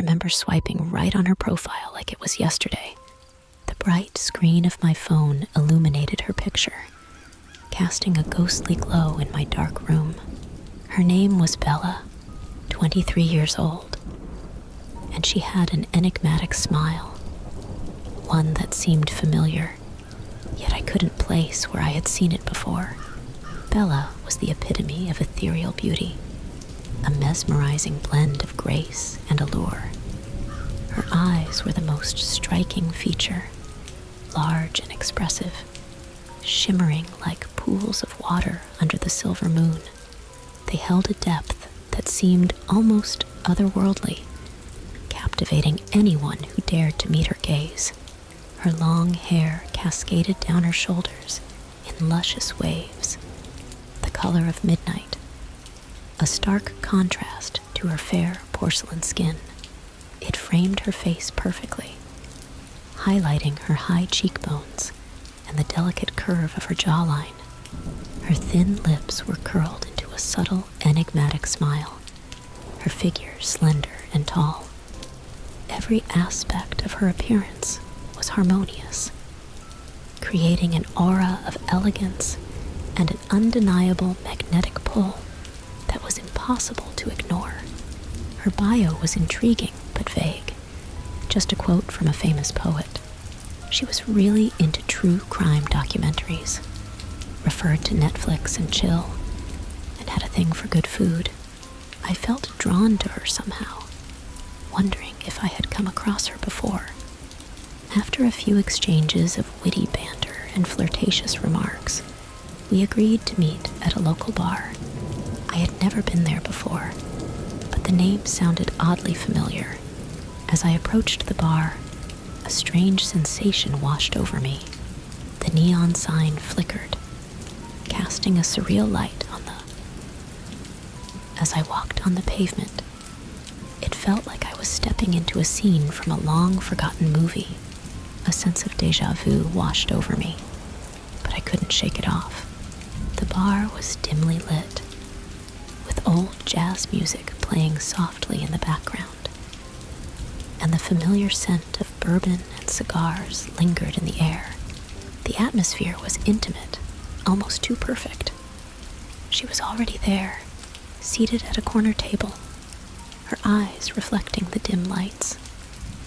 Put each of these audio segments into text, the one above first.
remember swiping right on her profile like it was yesterday. The bright screen of my phone illuminated her picture, casting a ghostly glow in my dark room. Her name was Bella, 23 years old, and she had an enigmatic smile, one that seemed familiar, yet I couldn't place where I had seen it before. Bella was the epitome of ethereal beauty, a mesmerizing blend of grace and allure. Her eyes were the most striking feature, large and expressive, shimmering like pools of water under the silver moon. They held a depth that seemed almost otherworldly, captivating anyone who dared to meet her gaze. Her long hair cascaded down her shoulders in luscious waves, the color of midnight, a stark contrast to her fair porcelain skin. It framed her face perfectly, highlighting her high cheekbones and the delicate curve of her jawline. Her thin lips were curled into a subtle, enigmatic smile, her figure slender and tall. Every aspect of her appearance was harmonious, creating an aura of elegance and an undeniable magnetic pull that was impossible to ignore. Her bio was intriguing but vague, just a quote from a famous poet. She was really into true crime documentaries, referred to Netflix and chill, and had a thing for good food. I felt drawn to her somehow, wondering if I had come across her before. After a few exchanges of witty banter and flirtatious remarks, we agreed to meet at a local bar. I had never been there before, but the name sounded oddly familiar. As I approached the bar, a strange sensation washed over me. The neon sign flickered, casting a surreal light on the... As I walked on the pavement, it felt like I was stepping into a scene from a long-forgotten movie. A sense of déjà vu washed over me, but I couldn't shake it off. The bar was dimly lit, with old jazz music playing softly in the background, and the familiar scent of bourbon and cigars lingered in the air. The atmosphere was intimate, almost too perfect. She was already there, seated at a corner table, her eyes reflecting the dim lights.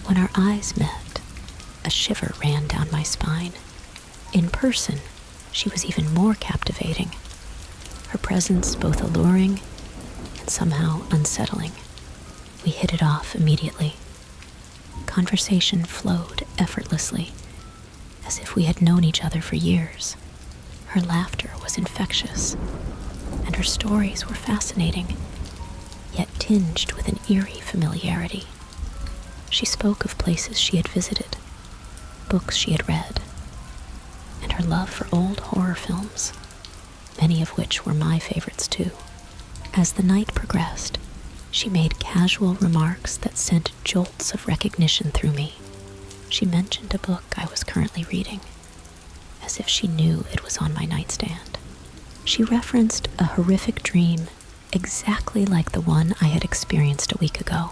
When our eyes met, a shiver ran down my spine. In person, she was even more captivating, her presence both alluring and somehow unsettling. We hit it off immediately. Conversation flowed effortlessly, as if we had known each other for years. Her laughter was infectious, and her stories were fascinating, yet tinged with an eerie familiarity. She spoke of places she had visited, books she had read, and her love for old horror films, many of which were my favorites too. As the night progressed, she made casual remarks that sent jolts of recognition through me. She mentioned a book I was currently reading, as if she knew it was on my nightstand. She referenced a horrific dream exactly like the one I had experienced a week ago,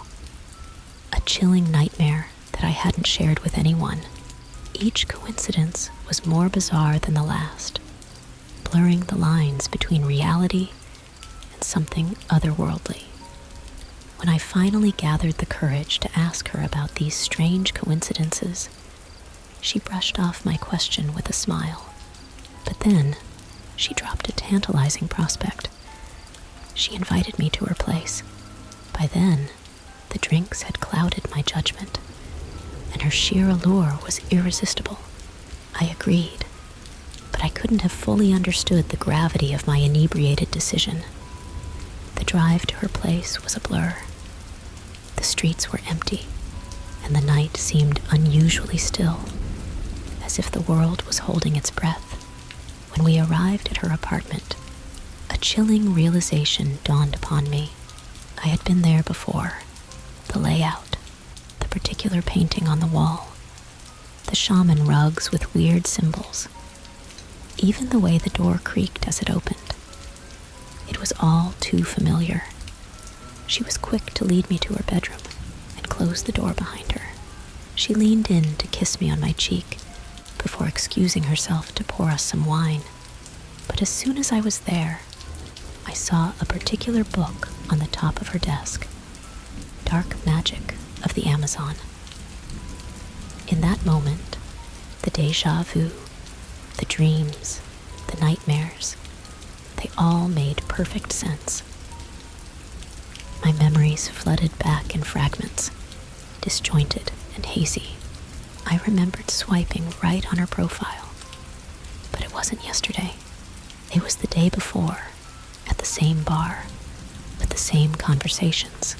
a chilling nightmare that I hadn't shared with anyone. Each coincidence was more bizarre than the last, blurring the lines between reality and something otherworldly. When I finally gathered the courage to ask her about these strange coincidences, she brushed off my question with a smile. But then, she dropped a tantalizing prospect. She invited me to her place. By then, the drinks had clouded my judgment, and her sheer allure was irresistible. I agreed, but I couldn't have fully understood the gravity of my inebriated decision. The drive to her place was a blur. The streets were empty, and the night seemed unusually still, as if the world was holding its breath. When we arrived at her apartment, a chilling realization dawned upon me. I had been there before. The layout, the particular painting on the wall, the shaman rugs with weird symbols, even the way the door creaked as it opened. It was all too familiar. She was quick to lead me to her bedroom and close closed the door behind her. She leaned in to kiss me on my cheek before excusing herself to pour us some wine. But as soon as I was there, I saw a particular book on the top of her desk, Dark Magic of the Amazon. In that moment, the déjà vu, the dreams, the nightmares, they all made perfect sense. My memories flooded back in fragments, disjointed and hazy. I remembered swiping right on her profile. But it wasn't yesterday. It was the day before, at the same bar, with the same conversations,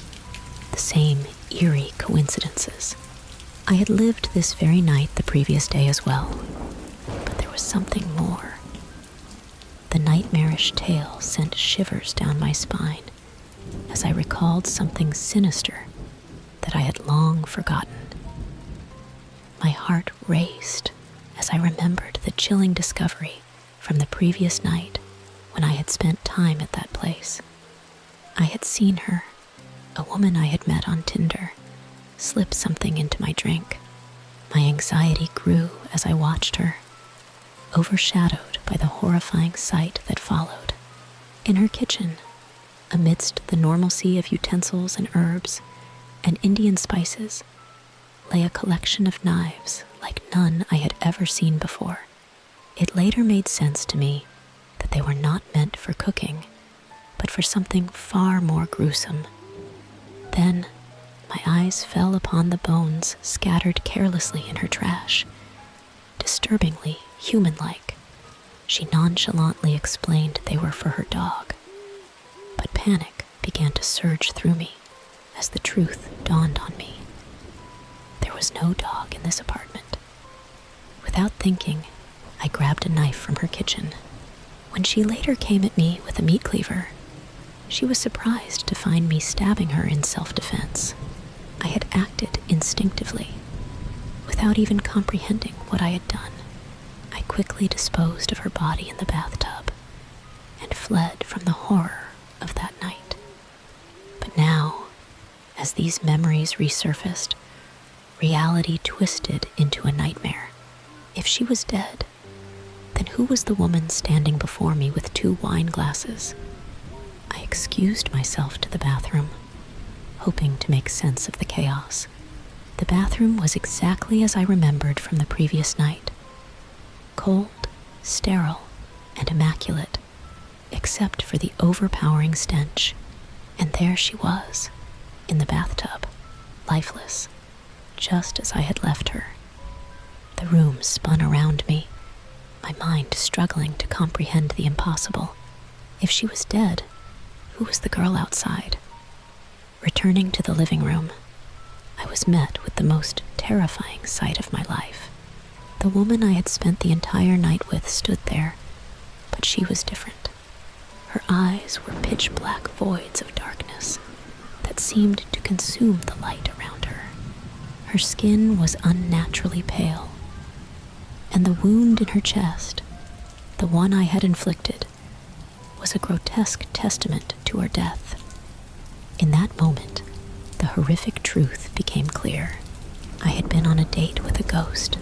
the same eerie coincidences. I had lived this very night the previous day as well, but there was something more. The nightmarish tale sent shivers down my spine as I recalled something sinister that I had long forgotten. My heart raced as I remembered the chilling discovery from the previous night when I had spent time at that place. I had seen her, a woman I had met on Tinder, slip something into my drink. My anxiety grew as I watched her, overshadowed by the horrifying sight that followed. In her kitchen, amidst the normalcy of utensils and herbs and Indian spices, lay a collection of knives like none I had ever seen before. It later made sense to me that they were not meant for cooking, but for something far more gruesome. Then, my eyes fell upon the bones scattered carelessly in her trash. Disturbingly human-like, she nonchalantly explained they were for her dog. But panic began to surge through me as the truth dawned on me. There was no dog in this apartment. Without thinking, I grabbed a knife from her kitchen. When she later came at me with a meat cleaver, she was surprised to find me stabbing her in self-defense. I had acted instinctively, without even comprehending what I had done. I quickly disposed of her body in the bathtub and fled from the horror of that night. But now, as these memories resurfaced, reality twisted into a nightmare. If she was dead, then who was the woman standing before me with 2 wine glasses? I excused myself to the bathroom, hoping to make sense of the chaos. The bathroom was exactly as I remembered from the previous night. Cold, sterile, and immaculate, except for the overpowering stench. And there she was, in the bathtub, lifeless, just as I had left her. The room spun around me, my mind struggling to comprehend the impossible. If she was dead, who was the girl outside? Returning to the living room, I was met with the most terrifying sight of my life. The woman I had spent the entire night with stood there, but she was different. Her eyes were pitch-black voids of darkness that seemed to consume the light around her. Her skin was unnaturally pale, and the wound in her chest, the one I had inflicted, was a grotesque testament to her death. In that moment, the horrific truth became clear. I had been on a date with a ghost,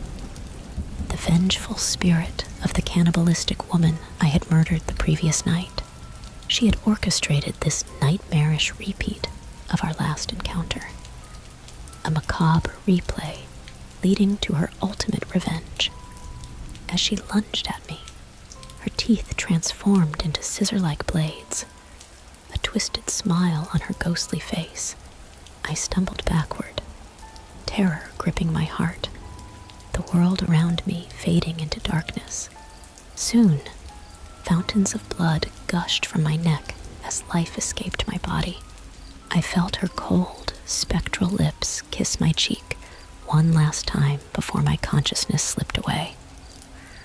the vengeful spirit of the cannibalistic woman I had murdered the previous night. She had orchestrated this nightmarish repeat of our last encounter, a macabre replay leading to her ultimate revenge. As she lunged at me, her teeth transformed into scissor-like blades, a twisted smile on her ghostly face. I stumbled backward, terror gripping my heart, the world around me fading into darkness. Soon, fountains of blood gushed from my neck as life escaped my body. I felt her cold, spectral lips kiss my cheek one last time before my consciousness slipped away.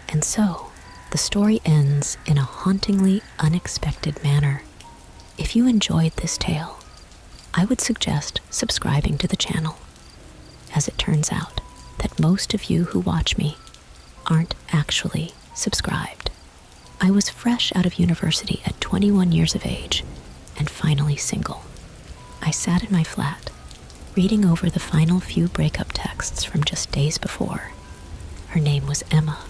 And so, the story ends in a hauntingly unexpected manner. If you enjoyed this tale, I would suggest subscribing to the channel, as it turns out that most of you who watch me aren't actually subscribed. I was fresh out of university at 21 years of age and finally single. I sat in my flat, reading over the final few breakup texts from just days before. Her name was Emma.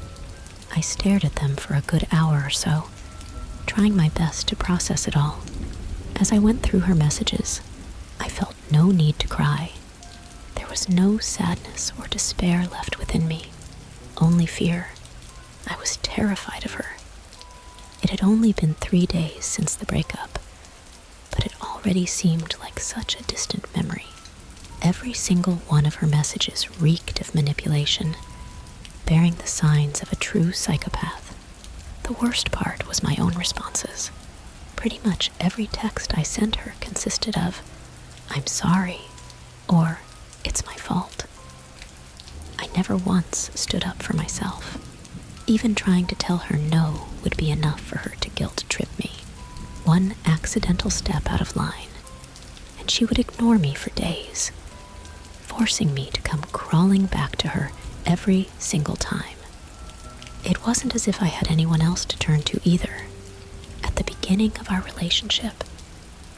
I stared at them for a good hour or so, trying my best to process it all. As I went through her messages, I felt no need to cry. There was no sadness or despair left within me, only fear. I was terrified of her. It had only been 3 days since the breakup, but it already seemed like such a distant memory. Every single one of her messages reeked of manipulation, bearing the signs of a true psychopath. The worst part was my own responses. Pretty much every text I sent her consisted of, "I'm sorry," or "It's my fault." I never once stood up for myself. Even trying to tell her no would be enough for her to guilt trip me. One accidental step out of line, and she would ignore me for days, forcing me to come crawling back to her every single time. It wasn't as if I had anyone else to turn to either. At the beginning of our relationship,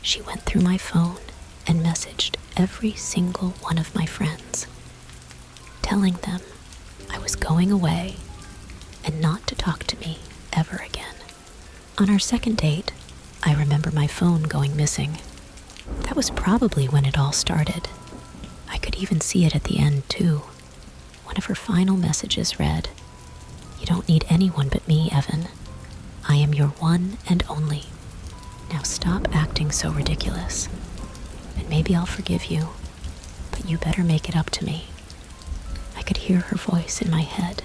she went through my phone and messaged every single one of my friends, telling them I was going away and not to talk to me ever again. On our second date, I remember my phone going missing. That was probably when it all started. I could even see it at the end, too. One of her final messages read, "You don't need anyone but me, Evan. I am your one and only. Now stop acting so ridiculous. And maybe I'll forgive you, but you better make it up to me." I could hear her voice in my head,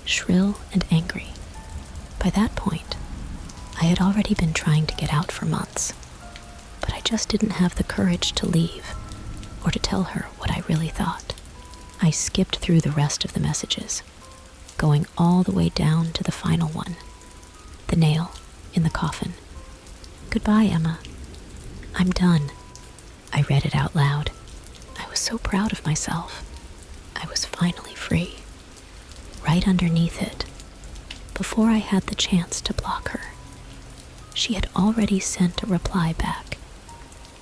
shrill and angry. By that point, I had already been trying to get out for months, but I just didn't have the courage to leave or to tell her what I really thought. I skipped through the rest of the messages, going all the way down to the final one, the nail in the coffin. "Goodbye, Emma. I'm done." I read it out loud. I was so proud of myself. I was finally free. Right underneath it, before I had the chance to block her, she had already sent a reply back.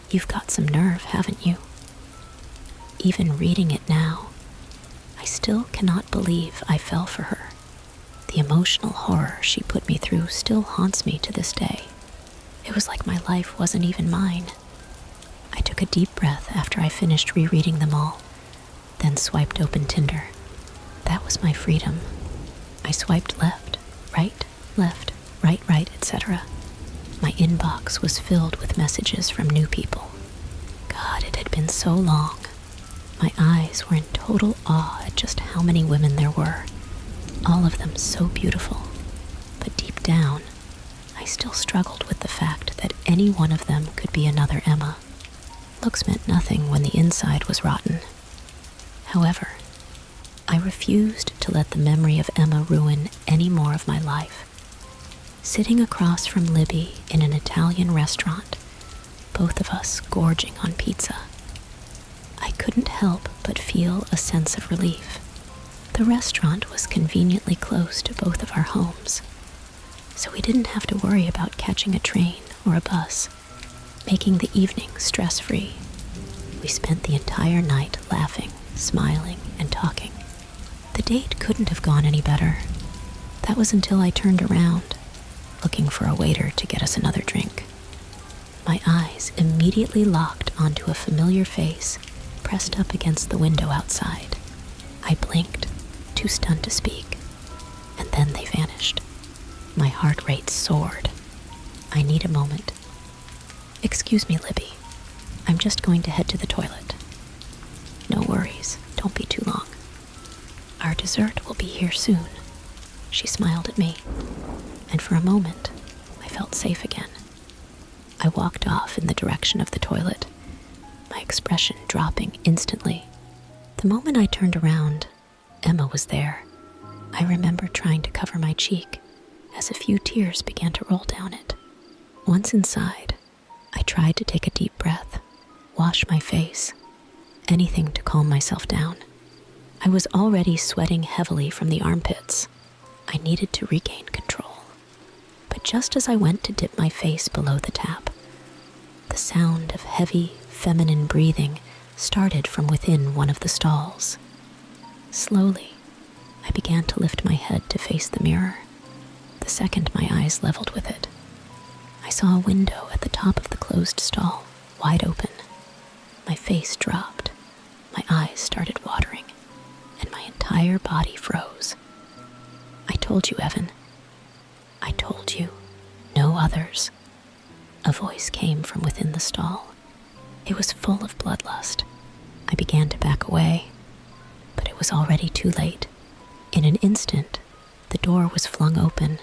"You've got some nerve, haven't you?" Even reading it now, I still cannot believe I fell for her. The emotional horror she put me through still haunts me to this day. It was like my life wasn't even mine. I took a deep breath after I finished rereading them all, then swiped open Tinder. That was my freedom. I swiped left, right, etc. My inbox was filled with messages from new people. God, it had been so long. My eyes were in total awe at just how many women there were, all of them so beautiful. But deep down, I still struggled with the fact that any one of them could be another Emma. Looks meant nothing when the inside was rotten. However, I refused to let the memory of Emma ruin any more of my life. Sitting across from Libby in an Italian restaurant, both of us gorging on pizza, I couldn't help but feel a sense of relief. The restaurant was conveniently close to both of our homes, so we didn't have to worry about catching a train or a bus, making the evening stress-free. We spent the entire night laughing, smiling, and talking. The date couldn't have gone any better. That was until I turned around, looking for a waiter to get us another drink. My eyes immediately locked onto a familiar face pressed up against the window outside. I blinked, too stunned to speak, and then they vanished. My heart rate soared. "I need a moment." "Excuse me, Libby. I'm just going to head to the toilet." "No worries. Don't be too long. Our dessert will be here soon." She smiled at me, and for a moment, I felt safe again. I walked off in the direction of the toilet, my expression dropping instantly. The moment I turned around, Emma was there. I remember trying to cover my cheek as a few tears began to roll down it. Once inside, I tried to take a deep breath, wash my face, anything to calm myself down. I was already sweating heavily from the armpits. I needed to regain control. But just as I went to dip my face below the tap, the sound of heavy, feminine breathing started from within one of the stalls. Slowly, I began to lift my head to face the mirror. The second my eyes leveled with it, I saw a window at the top of the closed stall, wide open. My face dropped, my eyes started watering, and my entire body froze. I told you, Evan. I told you. No others. A voice came from within the stall. It was full of bloodlust. I began to back away, but it was already too late. In an instant, the door was flung open,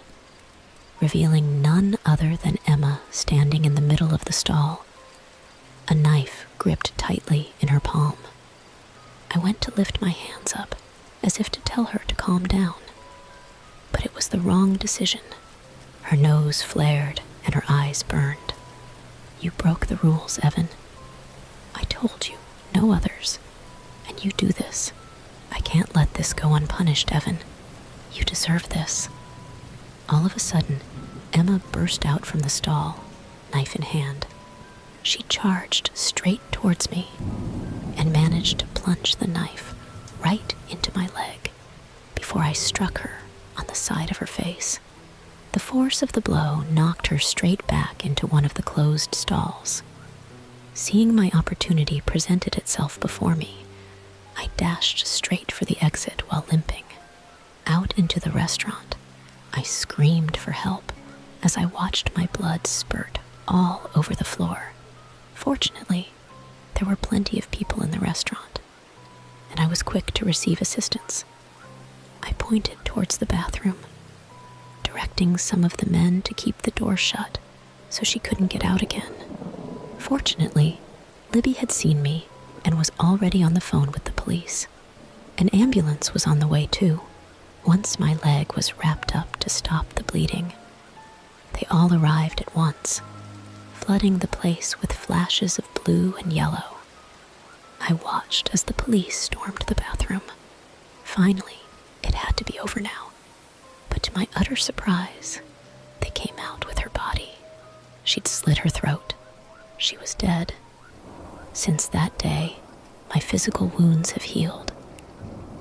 revealing none other than Emma standing in the middle of the stall, a knife gripped tightly in her palm. I went to lift my hands up, as if to tell her to calm down, but it was the wrong decision. Her nose flared and her eyes burned. You broke the rules, Evan. I told you, no others. And you do this. I can't let this go unpunished, Evan. You deserve this. All of a sudden, Emma burst out from the stall, knife in hand. She charged straight towards me and managed to plunge the knife right into my leg before I struck her on the side of her face. The force of the blow knocked her straight back into one of the closed stalls. Seeing my opportunity presented itself before me, I dashed straight for the exit while limping. Out into the restaurant, I screamed for help as I watched my blood spurt all over the floor. Fortunately, there were plenty of people in the restaurant, and I was quick to receive assistance. I pointed towards the bathroom, directing some of the men to keep the door shut so she couldn't get out again. Fortunately, Libby had seen me and was already on the phone with the police. An ambulance was on the way too, once my leg was wrapped up to stop the bleeding. They all arrived at once, flooding the place with flashes of blue and yellow. I watched as the police stormed the bathroom. Finally, it had to be over now. But to my utter surprise, they came out with her body. She'd slit her throat. She was dead. Since that day, my physical wounds have healed.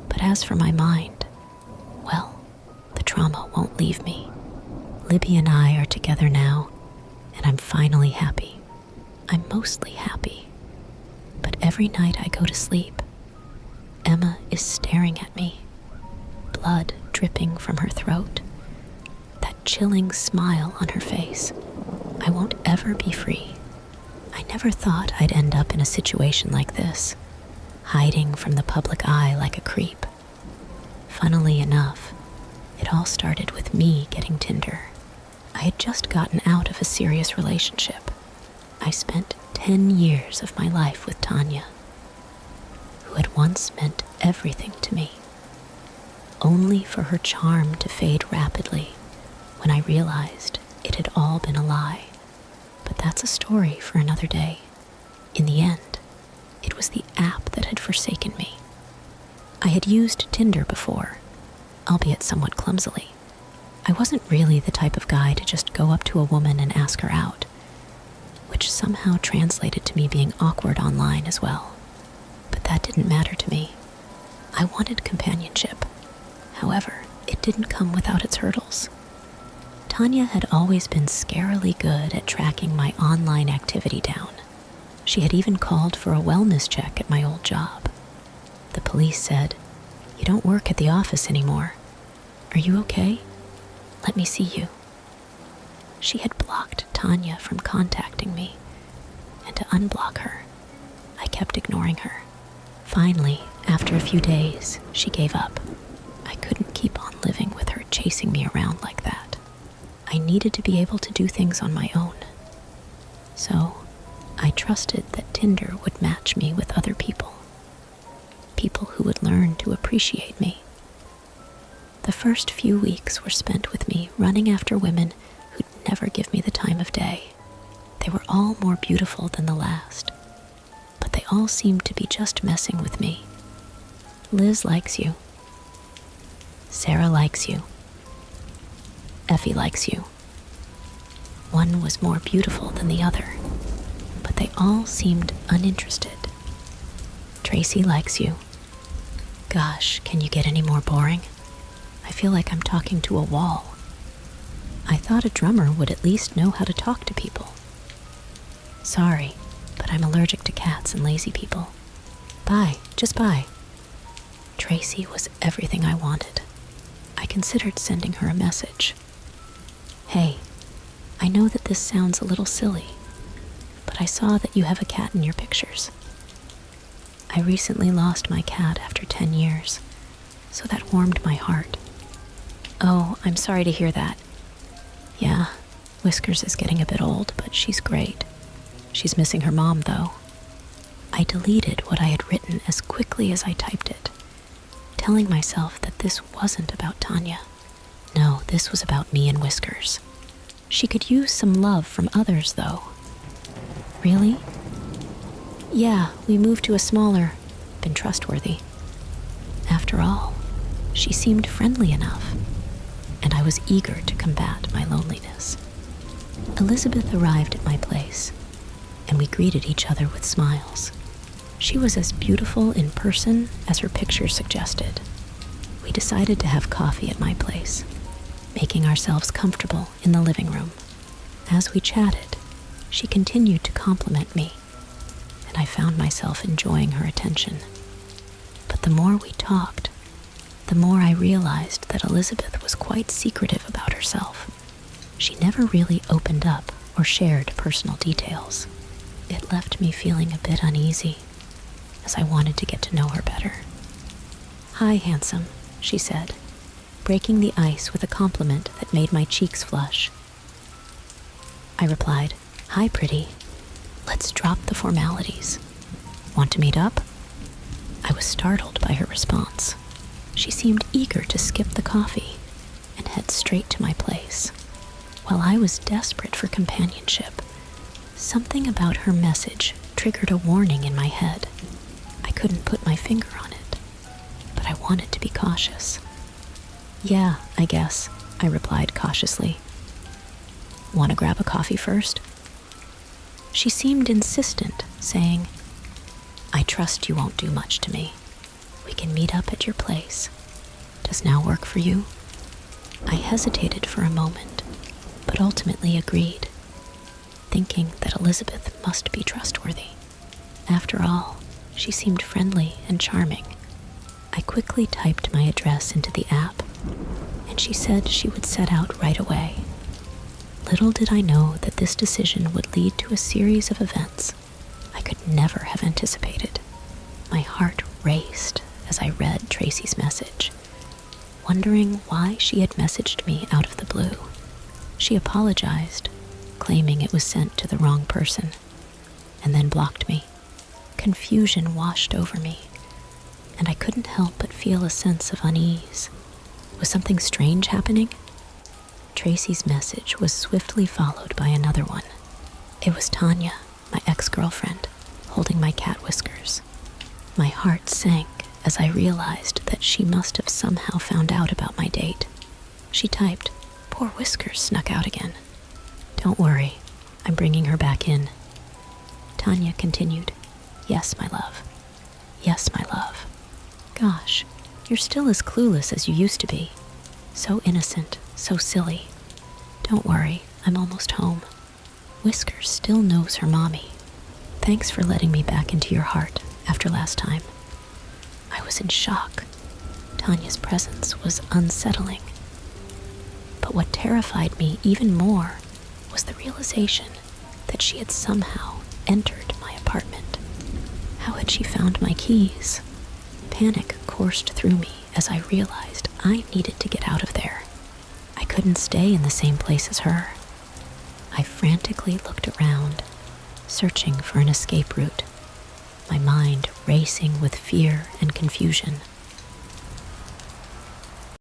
But as for my mind, well, the trauma won't leave me. Libby and I are together now, and I'm finally happy. I'm mostly happy. But every night I go to sleep, Emma is staring at me, blood dripping from her throat, that chilling smile on her face. I won't ever be free. I never thought I'd end up in a situation like this, hiding from the public eye like a creep. Funnily enough, it all started with me getting Tinder. I had just gotten out of a serious relationship. I spent 10 years of my life with Tanya, who had once meant everything to me, only for her charm to fade rapidly when I realized it had all been a lie. But that's a story for another day. In the end, it was the app that had forsaken me. I had used Tinder before, albeit somewhat clumsily. I wasn't really the type of guy to just go up to a woman and ask her out, which somehow translated to me being awkward online as well. But that didn't matter to me. I wanted companionship. However, it didn't come without its hurdles. Tanya had always been scarily good at tracking my online activity down. She had even called for a wellness check at my old job. The police said, "You don't work at the office anymore. Are you okay? Let me see you." She had blocked Tanya from contacting me, and to unblock her, I kept ignoring her. Finally, after a few days, she gave up. I couldn't keep on living with her chasing me around like that. I needed to be able to do things on my own. So, I trusted that Tinder would match me with other people. People who would learn to appreciate me. The first few weeks were spent with me running after women who'd never give me the time of day. They were all more beautiful than the last, but they all seemed to be just messing with me. Liz likes you. Sarah likes you. Effie likes you. One was more beautiful than the other, but they all seemed uninterested. Tracy likes you. Gosh, can you get any more boring? I feel like I'm talking to a wall. I thought a drummer would at least know how to talk to people. Sorry, but I'm allergic to cats and lazy people. Bye, just bye. Tracy was everything I wanted. I considered sending her a message. Hey, I know that this sounds a little silly, but I saw that you have a cat in your pictures. I recently lost my cat after 10 years, so that warmed my heart. Oh, I'm sorry to hear that. Yeah, Whiskers is getting a bit old, but she's great. She's missing her mom, though. I deleted what I had written as quickly as I typed it, telling myself that this wasn't about Tanya. No, this was about me and Whiskers. She could use some love from others, though. Really? Yeah, we moved to a smaller, been trustworthy. After all, she seemed friendly enough, and I was eager to combat my loneliness. Elizabeth arrived at my place, and we greeted each other with smiles. She was as beautiful in person as her picture suggested. We decided to have coffee at my place, making ourselves comfortable in the living room. As we chatted, she continued to compliment me, and I found myself enjoying her attention. But the more we talked, the more I realized that Elizabeth was quite secretive about herself. She never really opened up or shared personal details. It left me feeling a bit uneasy, as I wanted to get to know her better. Hi, handsome, she said, breaking the ice with a compliment that made my cheeks flush. I replied, Hi, pretty. Let's drop the formalities. Want to meet up? I was startled by her response. She seemed eager to skip the coffee and head straight to my place. While I was desperate for companionship, something about her message triggered a warning in my head. I couldn't put my finger on it, but I wanted to be cautious. Yeah, I guess, I replied cautiously. Want to grab a coffee first? She seemed insistent, saying, I trust you won't do much to me. We can meet up at your place. Does now work for you? I hesitated for a moment, but ultimately agreed, thinking that Elizabeth must be trustworthy. After all, she seemed friendly and charming. I quickly typed my address into the app, and she said she would set out right away. Little did I know that this decision would lead to a series of events I could never have anticipated. My heart raced as I read Tracy's message, wondering why she had messaged me out of the blue. She apologized, claiming it was sent to the wrong person, and then blocked me. Confusion washed over me, and I couldn't help but feel a sense of unease. Was something strange happening? Tracy's message was swiftly followed by another one. It was Tanya, my ex-girlfriend, holding my cat Whiskers. My heart sank as I realized that she must have somehow found out about my date. She typed, Poor Whiskers snuck out again. Don't worry, I'm bringing her back in. Tanya continued, Yes, my love. Yes, my love. Gosh, you're still as clueless as you used to be. So innocent, so silly. Don't worry, I'm almost home. Whiskers still knows her mommy. Thanks for letting me back into your heart after last time. I was in shock. Tanya's presence was unsettling. But what terrified me even more was the realization that she had somehow entered my apartment. How had she found my keys? Panic coursed through me as I realized I needed to get out of there. I couldn't stay in the same place as her. I frantically looked around, searching for an escape route, my mind racing with fear and confusion.